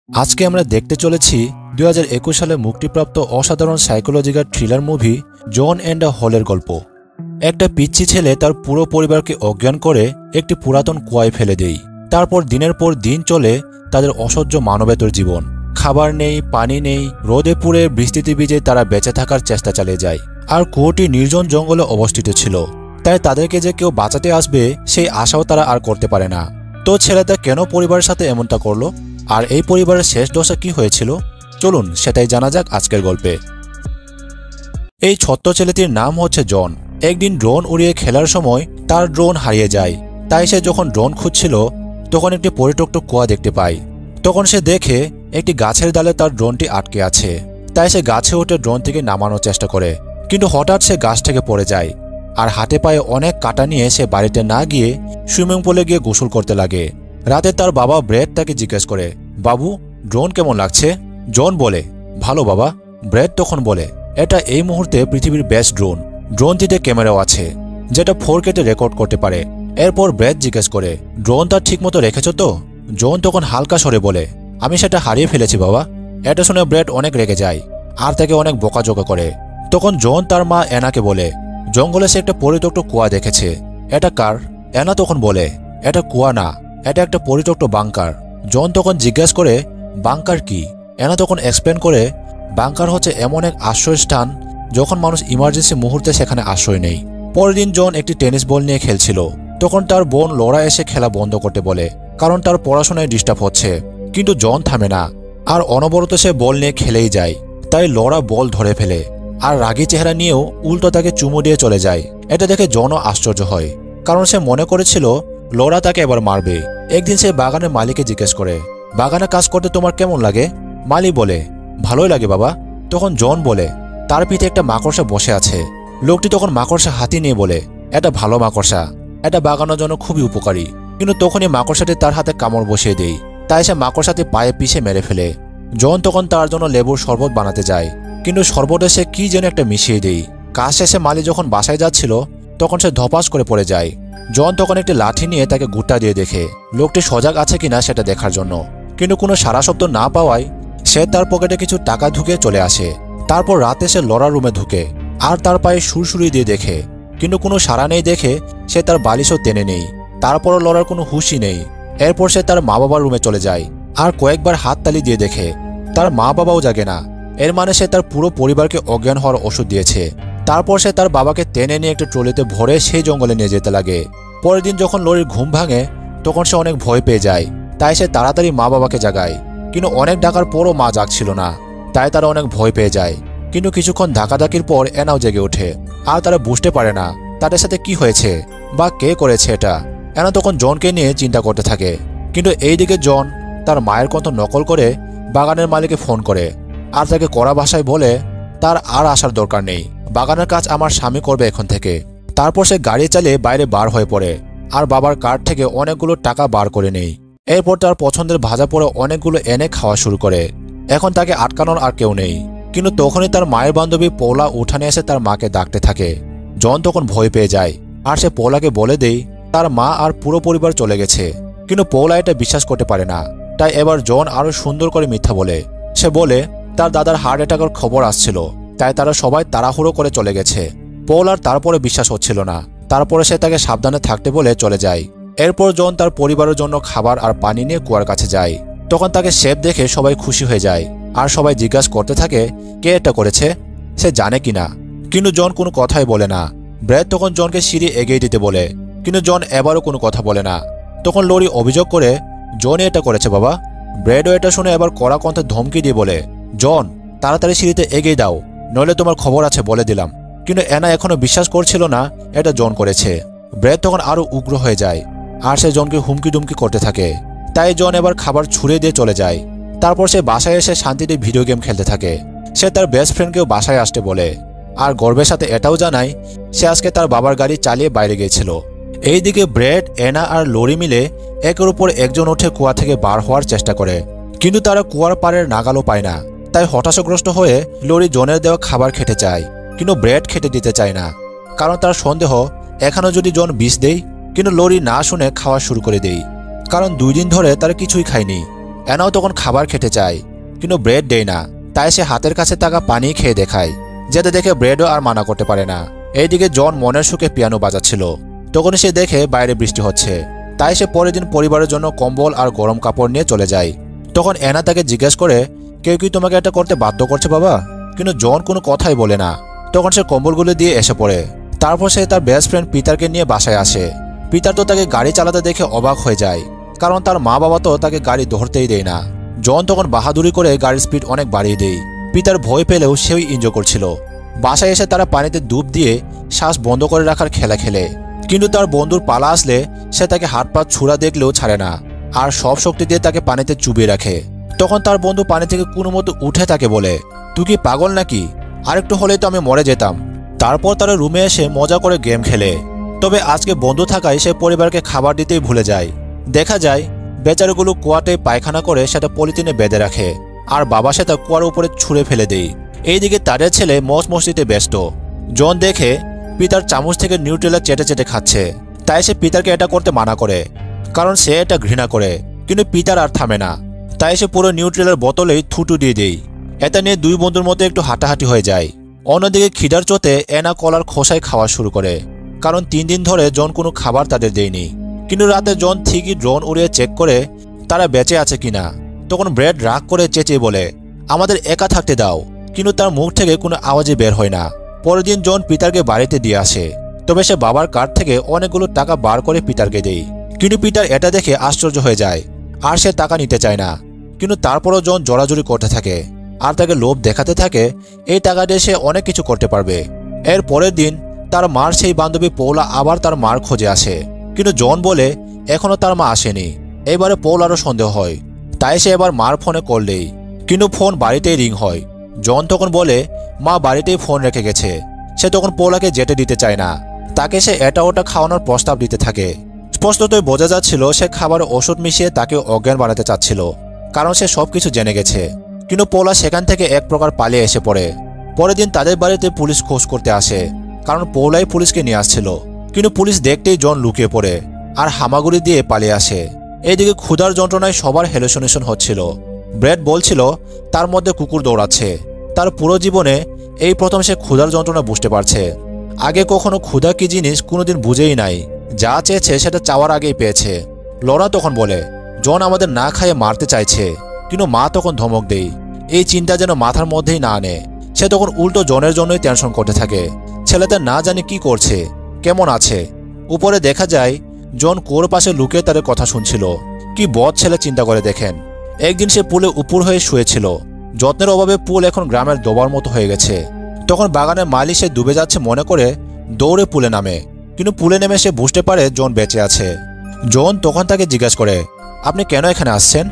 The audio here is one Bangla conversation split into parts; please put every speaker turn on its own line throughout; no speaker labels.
আজকে আমরা দেখতে চলেছি 2021 সালে মুক্তিপ্রাপ্ত অসাধারণ psychological thriller movie John and the হলের গল্প। একটা পিচ্চি ছেলে তার পুরো পরিবারকে অজ্ঞান করে একটি পুরাতন কুয়ায় ফেলে দেয়। তারপর দিনের পর দিন চলে তাদের অসহ্য মানবেতর জীবন। খাবার নেই, পানি নেই, রোদে পুড়ে বৃষ্টিতে ভিজে তারা বেঁচে থাকার চেষ্টা চালিয়ে যায়। আর কুয়োটি নির্জন জঙ্গলে অবস্থিত ছিল, তাই তাদেরকে যে কেউ বাঁচাতে আসবে সেই আশাও তারা আর করতে পারে না। তো ছেলেটা কেন পরিবারের সাথে এমনটা করলো, আর এই পরিবারের শেষ দশা কি হয়েছিল, চলুন সেটাই জানা যাক আজকের গল্পে। এই ছোট্ট ছেলেটির নাম হচ্ছে জন। একদিন ড্রোন উড়িয়ে খেলার সময় তার ড্রোন হারিয়ে যায়। তাই সে যখন ড্রোন খুঁজছিল তখন একটি পরিত্যক্ত কুয়া দেখতে পায়। তখন সে দেখে একটি গাছের ডালে তার ড্রোনটি আটকে আছে। তাই সে গাছে উঠে ড্রোন থেকে নামানোর চেষ্টা করে, কিন্তু হঠাৎ সে গাছ থেকে পড়ে যায়। আর হাতে পায়ে অনেক কাটা নিয়ে সে বাড়িতে না গিয়ে সুইমিং পুলে গিয়ে গোসল করতে লাগে। রাতে তার বাবা ব্রেড তাকে জিজ্ঞেস করে, বাবু ড্রোন কেমন লাগছে? জন বলে, ভালো বাবা। ব্রেড তখন বলে, এটা এই মুহূর্তে পৃথিবীর বেস্ট ড্রোন। ড্রোনটিতে ক্যামেরাও আছে যেটা 4K-তে রেকর্ড করতে পারে। এরপর ব্রেড জিজ্ঞেস করে, ড্রোনটা ঠিকমতো রেখেছ তো? জন তখন হালকা স্বরে বলে, আমি সেটা হারিয়ে ফেলেছি বাবা। এটা শুনে ব্রেড অনেক রেগে যায় আর তাকে অনেক বকাঝকা করে। তখন জন তার মা অ্যানাকে বলে, জঙ্গলে সে একটা পরিত্যক্ত কুয়া দেখেছে। এটা কার? অ্যানা তখন বলে, এটা কুয়া না, এটা একটা পরিত্যক্ত বাংকার। জন তখন জিজ্ঞেস করে, বাংকার কি? অ্যানা তখন এক্সপ্লেন করে, বাংকার হচ্ছে এমন এক আশ্রয়স্থান যখন মানুষ ইমার্জেন্সি মুহূর্তে সেখানে আশ্রয় নেই। পরের দিন জন একটি টেনিস বল নিয়ে খেলছিল। তখন তার বোন লরা এসে খেলা বন্ধ করতে বলে, কারণ তার পড়াশোনায় ডিস্টার্ব হচ্ছে। কিন্তু জন থামে না আর অনবরত সে বল নিয়ে খেলেই যায়। তাই লরা বল ধরে ফেলে আর রাগী চেহারা নিয়েও উল্টো তাকে চুমু দিয়ে চলে যায়। এটা দেখে জনও আশ্চর্য হয়, কারণ সে মনে করেছিল লরা তাকে এবার মারবে। একদিন সে বাগানের মালিককে জিজ্ঞেস করে, বাগানে কাজ করতে তোমার কেমন লাগে? মালি বলে, ভালোই লাগে বাবা। তখন জন বলে, তার পিঠে একটা মাকড়সা বসে আছে। লোকটি তখন মাকড়সা হাতি নিয়ে বলে, এটা ভালো মাকড়সা, এটা বাগানোর জন্য খুবই উপকারী। কিন্তু তখনই মাকড়সাটি তার হাতে কামড় বসিয়ে দেয়। তাই সে মাকড়সাটি পায়ে পিষে মেরে ফেলে। জন তখন তার জন্য লেবুর শরবত বানাতে যায়, কিন্তু শরবতে সে কি যেন একটা মিশিয়ে দেয়। কাজ শেষে মালি যখন বাসায় যাচ্ছিল তখন সে ধপাস করে পড়ে যায়। জন তখন একটি লাঠি নিয়ে তাকে গুটা দিয়ে দেখে লোকটি সজাগ আছে কিনা সেটা দেখার জন্য, কিন্তু কোনো সারা শব্দ না পাওয়ায় সে তার পকেটে কিছু টাকা ঢুকে চলে আসে। তারপর রাতে সে লড়ার রুমে ঢুকে আর তার পায়ে সুরসুরি দিয়ে দেখে, কিন্তু কোনো সাড়া নেই দেখে সে তার বালিশও টেনে নেই। তারপরও লড়ার কোনো হুঁশই নেই। এরপর সে তার মা বাবার রুমে চলে যায় আর কয়েকবার হাততালি দিয়ে দেখে তার মা বাবাও জাগে না। এর মানে সে তার পুরো পরিবারকে অজ্ঞান হওয়ার ওষুধ দিয়েছে। তারপর সে তার বাবাকে টেনে নিয়ে একটা ট্রলিতে ভরে সেই জঙ্গলে নিয়ে যেতে লাগে। পরের দিন যখন লরির ঘুম ভাঙে তখন সে অনেক ভয় পেয়ে যায়। তাই সে তাড়াতাড়ি মা বাবাকে জাগায়, কিন্তু অনেক ডাকার পরও মা জাগছিল না। তাই তারা অনেক ভয় পেয়ে যায়। কিন্তু কিছুক্ষণ ধাকাধাকির পর এনাও জেগে ওঠে আর তারা বুঝতে পারে না তাদের সাথে কি হয়েছে বা কে করেছে এটা। এনা তখন জনকে নিয়ে চিন্তা করতে থাকে। কিন্তু এইদিকে জন তার মায়ের কণ্ঠ নকল করে বাগানের মালিককে ফোন করে আর তাকে কড়া ভাষায় বলে, তার আর আসার দরকার নেই, বাগানের কাজ আমার স্বামী করবে এখন থেকে। তারপর সে গাড়ি চালিয়ে বাইরে বার হয়ে পড়ে আর বাবার কার্ড থেকে অনেকগুলো টাকা বার করে নেয়। এরপর তার পছন্দের ভাজা পড়ে অনেকগুলো এনে খাওয়া শুরু করে। এখন তাকে আটকানোর আর কেউ নেই। কিন্তু তখনই তার মায়ের বান্ধবী পৌলা উঠানে এসে তার মাকে ডাকতে থাকে। জন তখন ভয় পেয়ে যায় আর সে পৌলাকে বলে দেয় তার মা আর পুরো পরিবার চলে গেছে। কিন্তু পৌলা এটা বিশ্বাস করতে পারে না। তাই এবার জন আরো সুন্দর করে মিথ্যা বলে। সে বলে তার দাদার হার্ট অ্যাটাকের খবর আসছিল, তাই তারা সবাই তাড়াহুড়ো করে চলে গেছে। পৌলার তারপরে বিশ্বাস হচ্ছিল না। তারপরে সে তাকে সাবধানে থাকতে বলে চলে যায়। এরপর জন তার পরিবারের জন্য খাবার আর পানি নিয়ে কুয়ার কাছে যায়। তখন তাকে শেফ দেখে সবাই খুশি হয়ে যায় আর সবাই জিজ্ঞাসা করতে থাকে কে এটা করেছে, সে জানে কিনা। কিন্তু জন কোনো কথাই বলে না। ব্রেড তখন জনকে সিঁড়ি এগিয়ে দিতে বলে, কিন্তু জন এবারও কোনো কথা বলে না। তখন লরি অভিযোগ করে, জনই এটা করেছে বাবা। ব্রেডও এটা শুনে এবার কড়া কণ্ঠে ধমকি দিয়ে বলে, জন তাড়াতাড়ি সিঁড়িতে এগিয়ে দাও, নইলে তোমার খবর আছে বলে দিলাম। কিন্তু এনা এখনো বিশ্বাস করছিল না এটা জন করেছে। ব্রেড তখন আরো উগ্র হয়ে যায় আর সে জনকে হুমকি ডুমকি করতে থাকে। তাই জন এবার খাবার ছুঁড়ে দিয়ে চলে যায়। তারপর সে বাসায় এসে শান্তিতে ভিডিও গেম খেলতে থাকে। সে তার বেস্ট ফ্রেন্ডকেও বাসায় আসতে বলে আর গর্বের সাথে এটাও জানায় সে আজকে তার বাবার গাড়ি চালিয়ে বাইরে গিয়েছিল। এইদিকে ব্রেড, এনা আর লরি মিলে একের উপর একজন উঠে কুয়া থেকে বার হওয়ার চেষ্টা করে, কিন্তু তারা কুয়ার পাড়ের নাগালও পায় না। তাই হতাশাগ্রস্ত হয়ে লরি জনের দেওয়া খাবার খেতে চায়, কিন্তু ব্রেড খেতে দিতে চায় না, কারণ তার সন্দেহ এখানেও যদি জন বিষ দেয়। কিন্তু লরি না শুনে খাওয়া শুরু করে দেয়, কারণ 2 দিন ধরে তারা কিছুই খায়নি। অ্যানাও তখন খাবার খেতে চায়, কিন্তু ব্রেড দেয় না। তাই সে হাতের কাছে থাকা পানি খেয়ে দেখায়, যেটা দেখে ব্রেডও আর মানা করতে পারে না। এইদিকে জন মনের সুখে পিয়ানো বাজাচ্ছিল। তখন সে দেখে বাইরে বৃষ্টি হচ্ছে। তাই সে পরের দিন পরিবারের জন্য কম্বল আর গরম কাপড় নিয়ে চলে যায়। তখন অ্যানা তাকে জিজ্ঞেস করে, কেউ কি তোমাকে এটা করতে বাধ্য করছে বাবা? কিন্তু জন কোনো কথাই বলে না। তখন সে কম্বলগুলো দিয়ে এসে পড়ে। তারপর সে তার বেস্ট ফ্রেন্ড পিটারকে নিয়ে বাসায় আসে। পিটার তো তাকে গাড়ি চালাতে দেখে অবাক হয়ে যায়, কারণ তার মা বাবা তো তাকে গাড়ি ধরতেই দেয় না। জন তখন বাহাদুরি করে গাড়ির স্পিড অনেক বাড়িয়ে দেয়। পিটার ভয় পেলেও সেই এনজয় করছিল। বাসায় এসে তারা পানিতে ডুব দিয়ে শ্বাস বন্ধ করে রাখার খেলা খেলে, কিন্তু তার বন্ধুর পালা আসলে সে তাকে হাত পা ছুড়া দেখলেও ছাড়ে না, আর সব শক্তি দিয়ে তাকে পানিতে চুবিয়ে রাখে। তখন তার বন্ধু পানি থেকে কোনো মতো উঠে তাকে বলে, তুই কি পাগল নাকি? আরেকটু হলেই তো আমি মরে যেতাম। তারপর তারা রুমে এসে মজা করে গেম খেলে। তবে আজকে বন্ধু থাকায় সে পরিবারকে খাবার দিতেই ভুলে যায়। দেখা যায় বেচারাগুলো কুয়াতে পায়খানা করে সেটা পলিথিনে বেঁধে রাখে, আর বাবা সেটা কুয়ার উপরে ছুঁড়ে ফেলে দেয়। এইদিকে তাদের ছেলে মজ মস্তিতে ব্যস্ত। জন দেখে পিতার চামচ থেকে নিউট্রেলা চেটে চেটে খাচ্ছে। তাই সে পিতারকে এটা করতে মানা করে, কারণ সে এটা ঘৃণা করে। কিন্তু পিতার আর থামে না। তাই সে পুরো নিউট্রেলার বোতলেই থুতু দিয়ে দেয়। এটা নিয়ে দুই বন্ধুর মধ্যে একটু হাঁটাহাঁটি হয়ে যায়। অন্যদিকে খিদার চোটে অ্যানা কলার খোসায় খাওয়া শুরু করে, কারণ 3 দিন ধরে জন কোনো খাবার তাদের দেয়নি। কিন্তু রাতে জন ঠিকই ড্রোন উড়িয়ে চেক করে তারা বেঁচে আছে কিনা। তখন ব্রেড রাগ করে চেঁচিয়ে বলে, আমাদের একা থাকতে দাও। কিন্তু তার মুখ থেকে কোনো আওয়াজই বের হয় না। পরের দিন জন পিটারকে বাড়িতে দিয়ে আসে। তবে সে বাবার কার্ড থেকে অনেকগুলো টাকা বার করে পিটারকে দেয়। কিন্তু পিটার এটা দেখে আশ্চর্য হয়ে যায়, আর সে টাকা নিতে চায় না। কিন্তু তারপরও জন জোরাজুরি করতে থাকে, আর তাকে লোভ দেখাতে থাকে এই টাকা দিয়ে সে অনেক কিছু করতে পারবে। এর পরের দিন তার মার সেই বান্ধবী পৌলা আবার তার মার খোঁজে আসে। কিন্তু জন বলে এখনো তার মা আসেনি। এবারে পৌলারও সন্দেহ হয়, তাই সে এবার মার ফোনে কল দেয়। কিন্তু ফোন বাড়িতেই রিং হয়। জন তখন বলে মা বাড়িতেই ফোন রেখে গেছে। সে তখন পৌলাকে যেতে দিতে চায় না। তাকে সে এটা ওটা খাওয়ানোর প্রস্তাব দিতে থাকে। স্পষ্টতই বোঝা যাচ্ছিল সে খাবারে ওষুধ মিশিয়ে তাকে অজ্ঞান বানাতে চাচ্ছিল, কারণ সে সবকিছু জেনে গেছে। কিন্তু পৌলা সেখান থেকে এক প্রকার পালিয়ে এসে পড়ে। পরের দিন তাদের বাড়িতে পুলিশ খোঁজ করতে আসে, কারণ পৌলাই পুলিশকে নিয়ে আসছিল। কিন্তু পুলিশ দেখতেই জন লুকিয়ে পড়ে আর হামাগুড়ি দিয়ে পালিয়ে আসে। এইদিকে ক্ষুধার যন্ত্রণায় সবার হ্যালুসিনেশন হচ্ছিল। ব্রেড বলছিল তার মধ্যে কুকুর দৌড়াচ্ছে। তার পুরো জীবনে এই প্রথম সে ক্ষুধার যন্ত্রণা বুঝতে পারছে। আগে কখনো ক্ষুধা কি জিনিস কোনোদিন বুঝেই নাই। যা চেয়েছে সেটা চাওয়ার আগেই পেয়েছে। লরা তখন বলে জন আমাদের না খাইয়ে মারতে চাইছে। কিন্তু মা তখন ধমক দেয়, এই চিন্তা যেন মাথার মধ্যেই না আনে। সে তখন উল্টো জনের জন্যই টেনশন করতে থাকে। ছেলেটা না জানি কি করছে, কেমন আছে। উপরে দেখা যায় জন কুয়োর পাশে লুকিয়ে তাদের কথা শুনছিল। কি বদ ছেলে চিন্তা করে দেখেন। একদিন সে পুলে উপর হয়ে শুয়েছিল। যত্নের অভাবে পুল এখন গ্রামের ডোবার মতো হয়ে গেছে। তখন বাগানের মালি সে ডুবে যাচ্ছে মনে করে দৌড়ে পুলে নামে। কিন্তু পুলে নেমে সে বুঝতে পারে জন বেঁচে আছে। জন তখন তাকে জিজ্ঞাসা করে, আপনি কেন এখানে আসছেন?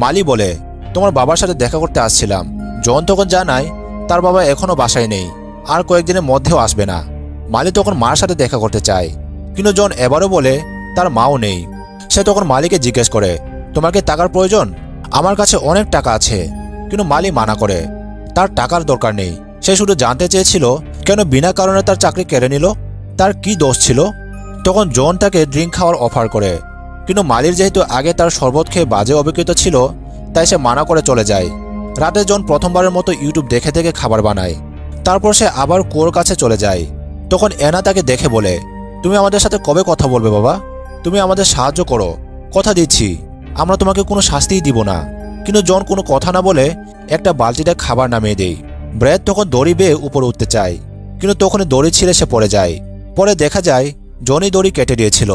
মালি বলে, তোমার বাবার সাথে দেখা করতে আসছিলাম। জন তখন জানায় তার বাবা এখনো বাসায় নেই, আর কয়েকদিনের মধ্যেও আসবে না। মালি তখন মার সাথে দেখা করতে চায়, কিন্তু জন এবারও বলে তার মাও নেই। সে তখন মালিকে জিজ্ঞেস করে, তোমার কি টাকার প্রয়োজন? আমার কাছে অনেক টাকা আছে। কিন্তু মালি মানা করে, তার টাকার দরকার নেই। সে শুধু জানতে চেয়েছিল কেন বিনা কারণে তার চাকরি কেড়ে নিল, তার কি দোষ ছিল। তখন জন তাকে ড্রিঙ্ক খাওয়ার অফার করে, কিন্তু মালির যেহেতু আগে তার শরবত খেয়ে বাজে অভিজ্ঞতা ছিল, তাই সে মানা করে চলে যায়। রাতে জন প্রথমবারের মতো ইউটিউব দেখে দেখে খাবার বানায়। তারপর সে আবার কুয়োর কাছে চলে যায়। তখন অ্যানা তাকে দেখে বলে, তুমি আমাদের সাথে কবে কথা বলবে বাবা? তুমি আমাদের সাহায্য করো, কথা দিচ্ছি, আমরা তোমাকে কোনো শাস্তিই দিব না। কিন্তু জন কোনো কথা না বলে একটা বালতিতে খাবার নামিয়ে দেয়। ব্রেড তখন দড়ি বেয়ে উপরে উঠতে চায়, কিন্তু তখনই দড়ি ছিঁড়ে সে পড়ে যায়। পরে দেখা যায় জনই দড়ি কেটে দিয়েছিল।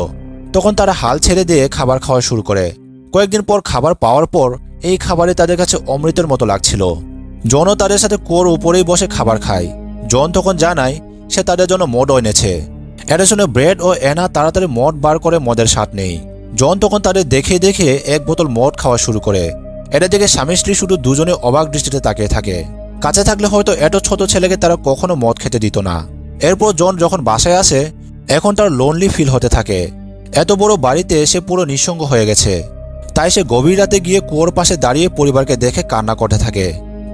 তখন তারা হাল ছেড়ে দিয়ে খাবার খাওয়া শুরু করে। কয়েকদিন পর খাবার পাওয়ার পর এই খাবারে তাদের কাছে অমৃতের মতো লাগছিল। জনও তাদের সাথে কুয়োর উপরেই বসে খাবার খায়। জন তখন জানায় সে তাদের জন্য মদও এনেছে। এটা শুনে ব্রেড ও অ্যানা তাড়াতাড়ি মদ বার করে মদের স্বাদ নেই। জন তখন তাদের দেখে দেখে এক বোতল মদ খাওয়া শুরু করে। এটা দেখে স্বামী স্ত্রী শুধু দুজনে অবাক দৃষ্টিতে তাকিয়ে থাকে। কাছে থাকলে হয়তো এত ছোট ছেলেকে তারা কখনো মদ খেতে দিত না। এরপর জন যখন বাসায় আসে, এখন তার লোনলি ফিল হতে থাকে। এত বড় বাড়িতে সে পুরো নিঃসঙ্গ হয়ে গেছে। তাই সে গভীর রাতে গিয়ে কুয়োর পাশে দাঁড়িয়ে পরিবারকে দেখে কান্না করতে থাকে।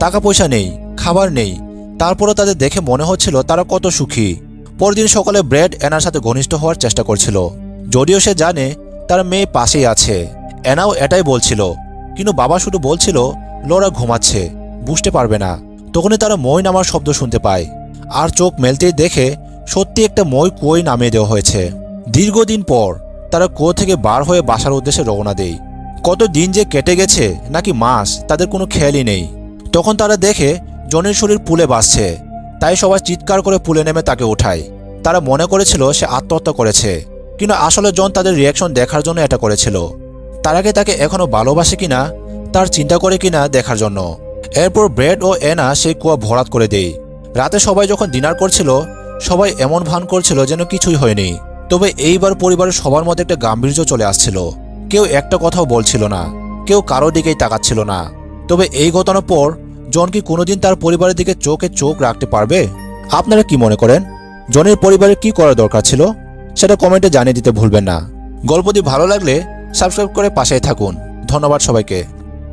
টাকা পয়সা নেই, খাবার নেই, তারপরও তাদের দেখে মনে হচ্ছিল তারা কত সুখী। পরদিন সকালে ব্রেড অ্যানার সাথে ঘনিষ্ঠ হওয়ার চেষ্টা করছিল, যদিও সে জানে তার মেয়ে পাশেই আছে। অ্যানাও এটাই বলছিল, কিন্তু বাবা শুধু বলছিল লরা ঘুমাচ্ছে, বুঝতে পারবে না। তখনই তারা মই নামার শব্দ শুনতে পায়, আর চোখ মেলতেই দেখে সত্যি একটা মই কুয়োয় নামিয়ে দেওয়া হয়েছে। দীর্ঘদিন পর তারা কুয়ো থেকে বার হয়ে বাসার উদ্দেশ্যে রওনা দেয়। কত দিন যে কেটে গেছে নাকি মাস, তাদের কোনো খেয়ালই নেই। তখন তারা দেখে জনের শরীর পুলে ভাসছে, তাই সবাই চিৎকার করে পুলে নেমে তাকে ওঠায়। তারা মনে করেছিল সে আত্মহত্যা করেছে, কিন্তু আসলে জন তাদের রিয়াকশন দেখার জন্য এটা করেছিল। তার আগে তাকে এখনো ভালোবাসে কিনা, তার চিন্তা করে কিনা দেখার জন্য। এরপর ব্রেড ও এনা সেই কুয়া ভরাট করে দেয়। রাতে সবাই যখন ডিনার করছিল, সবাই এমন ভান করছিল যেন কিছুই হয়নি। তবে এইবার পরিবারের সবার মধ্যে একটা গাম্ভীর্য চলে আসছিল। কেউ একটা কথাও বলছিল না, কেউ কারো দিকেই তাকাচ্ছিল না। তবে এই ঘটনার পর জন কি কোনোদিন তার পরিবারের দিকে চোখে চোখ রাখতে পারবে? আপনারা কি মনে করেন, জনের পরিবারের কি করা দরকার ছিল? সেটা কমেন্টে জানিয়ে দিতে ভুলবেন না। গল্পটি ভালো লাগলে সাবস্ক্রাইব করে পাশেই থাকুন। ধন্যবাদ সবাইকে।